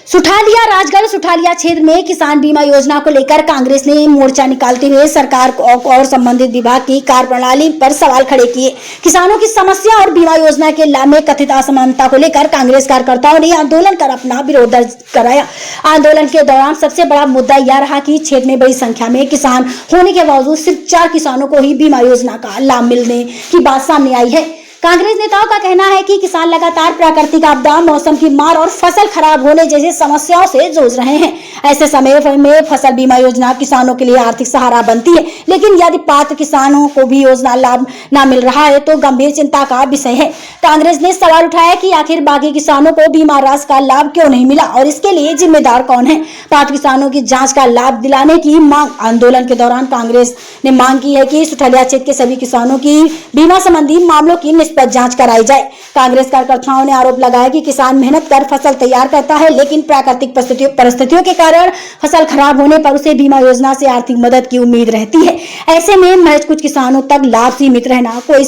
सुठालिया राजगढ़ सुठालिया क्षेत्र में किसान बीमा योजना को लेकर कांग्रेस ने मोर्चा निकालते हुए सरकार और संबंधित विभाग की कार्यप्रणाली पर सवाल खड़े किए। किसानों की समस्या और बीमा योजना के लाभ में कथित असमानता को लेकर कांग्रेस कार्यकर्ताओं ने आंदोलन कर अपना विरोध दर्ज कराया। आंदोलन के दौरान सबसे बड़ा मुद्दा यह रहा कि क्षेत्र में बड़ी संख्या में किसान होने के बावजूद सिर्फ 4 किसानों को ही बीमा योजना का लाभ मिलने की बात सामने आई है। कांग्रेस नेताओं का कहना है कि किसान लगातार प्राकृतिक आपदा, मौसम की मार और फसल खराब होने जैसी समस्याओं से जूझ रहे हैं। ऐसे समय में फसल बीमा योजना किसानों के लिए आर्थिक सहारा बनती है, लेकिन यदि पात्र किसानों को भी योजना लाभ न मिल रहा है तो गंभीर चिंता का विषय है। कांग्रेस ने सवाल उठाया कि आखिर बाकी किसानों को बीमा राशि का लाभ क्यों नहीं मिला और इसके लिए जिम्मेदार कौन है। पात्र किसानों की जाँच का लाभ दिलाने की मांग। आंदोलन के दौरान कांग्रेस ने मांग की है कि सुठालिया क्षेत्र के सभी किसानों की बीमा संबंधी मामलों की निष्पक्ष जांच कराई जाए। कांग्रेस कार्यकर्ताओं ने आरोप लगाया कि किसान मेहनत कर फसल तैयार करता है, लेकिन प्राकृतिक परिस्थितियों के कारण फसल खराब होने पर उसे बीमा योजना से आर्थिक मदद की उम्मीद रहती है। ऐसे में महज कुछ किसानों तक लाभ सीमित रहना कोई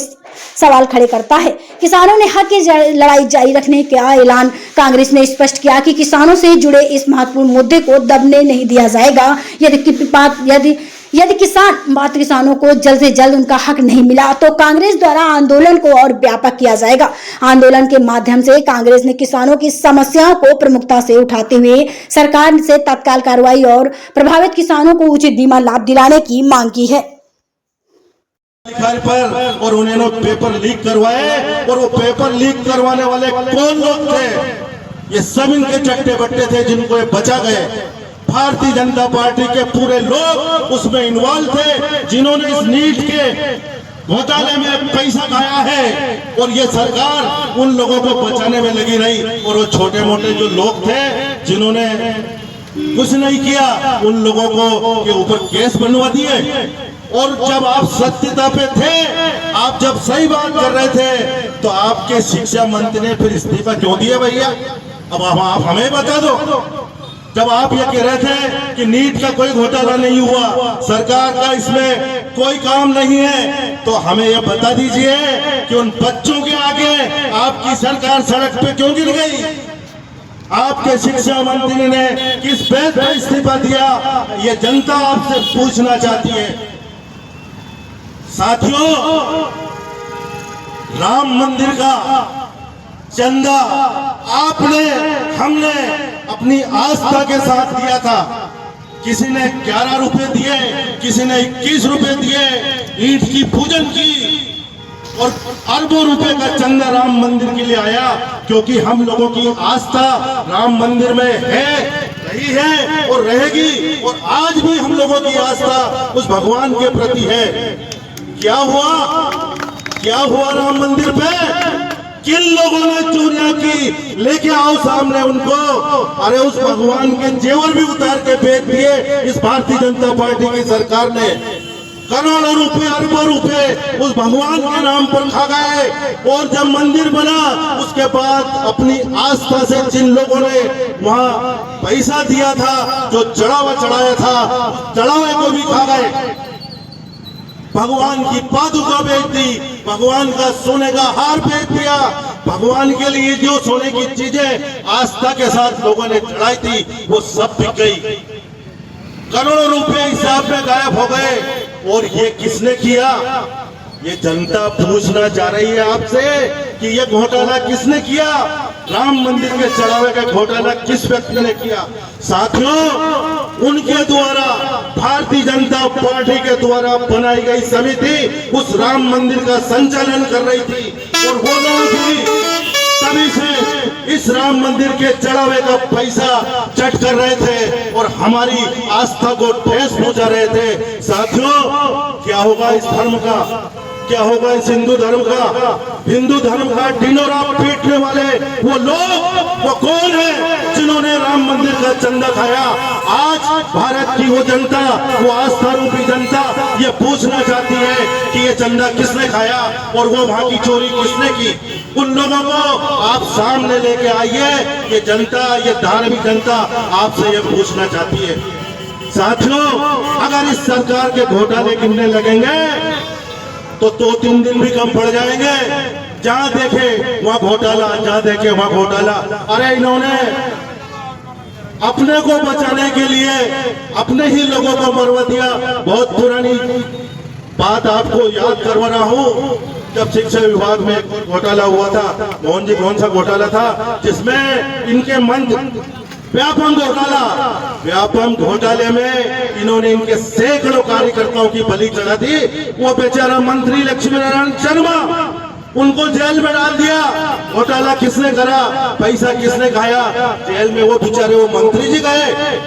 सवाल खड़े करता है। किसानों ने हक की लड़ाई जारी रखने का ऐलान। कांग्रेस ने स्पष्ट किया कि किसानों से जुड़े इस महत्वपूर्ण मुद्दे को दबने नहीं दिया जाएगा। यदि किसानों को जल्द से जल्द उनका हक नहीं मिला तो कांग्रेस द्वारा आंदोलन को और व्यापक किया जाएगा। आंदोलन के माध्यम से कांग्रेस ने किसानों की समस्याओं को प्रमुखता से उठाते हुए सरकार से तत्काल कार्रवाई और प्रभावित किसानों को उचित बीमा लाभ दिलाने की मांग की है। पर और उन्होंने पेपर लीक करवाए, और वो पेपर लीक करवाने वाले कौन लोग थे? ये सब इनके चट्टे बट्टे थे जिनको ये बचा गए। भारतीय जनता पार्टी के पूरे लोग उसमें इन्वॉल्व थे, जिन्होंने इस नीट के घोटाले में पैसा खाया है, और ये सरकार उन लोगों को बचाने में लगी रही। और वो छोटे मोटे जो लोग थे जिन्होंने कुछ नहीं किया, उन लोगों को के ऊपर केस बनवा दिए। और जब आप सत्यता पे थे, आप जब सही बात कर रहे थे, तो आपके शिक्षा मंत्री ने फिर इस्तीफा क्यों दिया भैया? अब आप हमें बता दो। जब आप ये कह रहे थे कि नीट का कोई घोटाला नहीं हुआ, सरकार का इसमें कोई काम नहीं है, तो हमें ये बता दीजिए कि उन बच्चों के आगे आपकी सरकार सड़क पे क्यों गिर गई? आपके शिक्षा मंत्री ने किस बेस पर इस्तीफा दिया? ये जनता आपसे पूछना चाहती है। साथियों, राम मंदिर का चंदा आपने, हमने अपनी आस्था के साथ दिया था। किसी ने 11 रुपए दिए, किसी ने 21 रुपए दिए, ईंट की पूजन की, और अरबों रुपए का चंदा राम मंदिर के लिए आया, क्योंकि हम लोगों की आस्था राम मंदिर में है, रही है और रहेगी। और आज भी हम लोगों की आस्था उस भगवान के प्रति है। क्या हुआ राम मंदिर पे? किन लोगों ने चोरियां की? लेके आओ सामने उनको। अरे उस भगवान के जेवर भी उतार के बेच दिए इस भारतीय जनता पार्टी की सरकार ने। करोड़ों रुपए, अरबों रुपए उस भगवान के नाम पर खा गए। और जब मंदिर बना, उसके बाद अपनी आस्था से जिन लोगों ने वहां पैसा दिया था, जो चढ़ावा चढ़ाया था, चढ़ावे को भी खा गए। भगवान की पादुका बेच दी, भगवान का सोने का हार बेच दिया। भगवान के लिए जो सोने की चीजें आस्था के साथ लोगों ने चढ़ाई थी, वो सब बिक गई। करोड़ों रुपए हिसाब में गायब हो गए। और ये किसने किया? ये जनता पूछना चाह रही है आपसे कि ये घोटाला किसने किया? राम मंदिर के चढ़ावे का घोटाला किस व्यक्ति ने किया? साथियों, उनके द्वारा, भारतीय जनता पार्टी के द्वारा बनाई गई समिति उस राम मंदिर का संचालन कर रही थी, और वो लोग भी तभी से इस राम मंदिर के चढ़ावे का पैसा चट कर रहे थे और हमारी आस्था को ठेस पहुंचा रहे थे। साथियों, क्या होगा इस धर्म का? क्या होगा इस हिंदू धर्म का? हिंदू धर्म का ढिंढोरा पीटने वाले वो लोग, वो कौन है जिन्होंने राम मंदिर का चंदा खाया? आज भारत की वो जनता, वो आस्था रूपी जनता ये पूछना चाहती है कि ये चंदा किसने खाया और वो वहां की चोरी किसने की? उन लोगों को आप सामने लेके आइए। ये जनता, ये धार्मिक जनता आपसे ये पूछना चाहती है। साथियों, अगर इस सरकार के घोटाले गिनने लगेंगे तो 2-3 दिन भी कम पड़ जाएंगे। जहां देखे वहां घोटाला, जहां देखे वहां घोटाला। अरे इन्होंने अपने को बचाने के लिए अपने ही लोगों को मरवा दिया। बहुत पुरानी बात आपको याद करवा रहा हूँ, जब शिक्षा विभाग में एक और घोटाला हुआ था, मोहन जी कौन सा घोटाला था, जिसमें इनके मंत्री व्यापम घोटाले में इन्होंने इनके सैकड़ों कार्यकर्ताओं की बलि चढ़ा दी। वो बेचारा मंत्री लक्ष्मी नारायण शर्मा, उनको जेल में डाल दिया। घोटाला किसने करा, पैसा किसने खाया, जेल में वो बेचारे वो मंत्री जी गए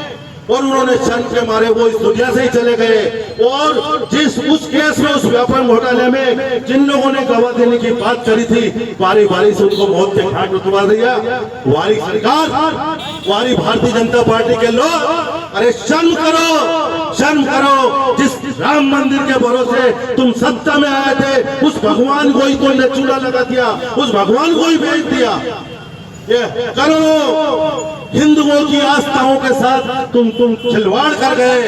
और उन्होंने शर्म के मारे वो इस दुनिया से ही चले गए। और उस केस में, उस व्यापम घोटाले में जिन लोगों ने गवाह देने की बात करी थी, बारी बारी से उनको मौत के घाट उतरवा दिया। वारी सरकार, वारी भारतीय जनता पार्टी के लोग, अरे शर्म करो। जिस राम मंदिर के भरोसे तुम सत्ता में आए थे, उस भगवान को ही कोई ने चूल्हा लगा दिया, उस भगवान को ही भेज दिया। ये करोड़ों हिंदुओं की आस्थाओं के साथ तुम खिलवाड़ कर गए।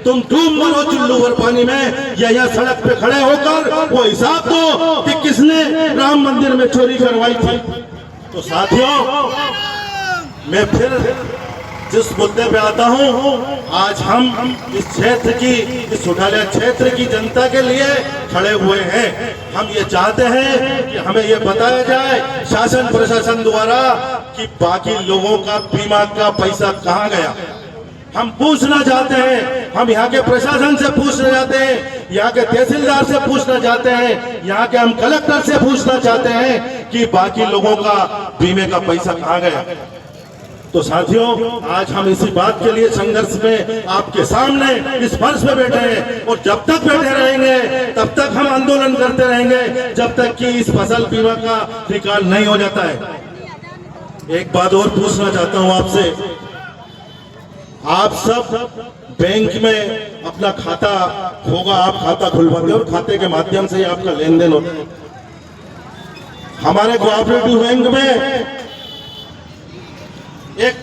तुम डूब मरो चुल्लू भर पानी में, या यहाँ सड़क पे खड़े होकर वो हिसाब दो कि किसने राम मंदिर में चोरी करवाई थी। तो साथियों, मैं फिर जिस मुद्दे पे आता हूँ, आज हम इस क्षेत्र की, इस सुठालिया क्षेत्र की जनता के लिए खड़े हुए हैं। हम ये चाहते हैं कि हमें ये बताया जाए शासन प्रशासन द्वारा कि बाकी लोगों का बीमा का पैसा कहाँ गया। हम पूछना चाहते हैं, हम यहाँ के प्रशासन से पूछना चाहते हैं, यहाँ के तहसीलदार से पूछना चाहते हैं, यहाँ के हम कलेक्टर से पूछना चाहते हैं कि बाकी लोगों का बीमे का पैसा कहाँ गया। तो साथियों, आज हम इसी बात के लिए संघर्ष में आपके सामने इस फर्श पे बैठे हैं, और जब तक बैठे रहेंगे तब तक हम आंदोलन करते रहेंगे, जब तक कि इस फसल बीमा का निकाल नहीं हो जाता है। एक बात और पूछना चाहता हूं आपसे, आप सब बैंक में अपना खाता होगा, आप खाता खुलवाते हो और खाते के माध्यम से ही आपका लेन देन होता है। हमारे कोऑपरेटिव बैंक में एक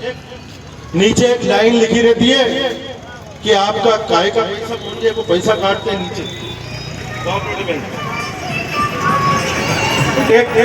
नीचे एक लाइन लिखी रहती है कि आपका काय का पैसा मुझे को पैसा काटते हैं नीचे कोऑपरेटिव बैंक। एक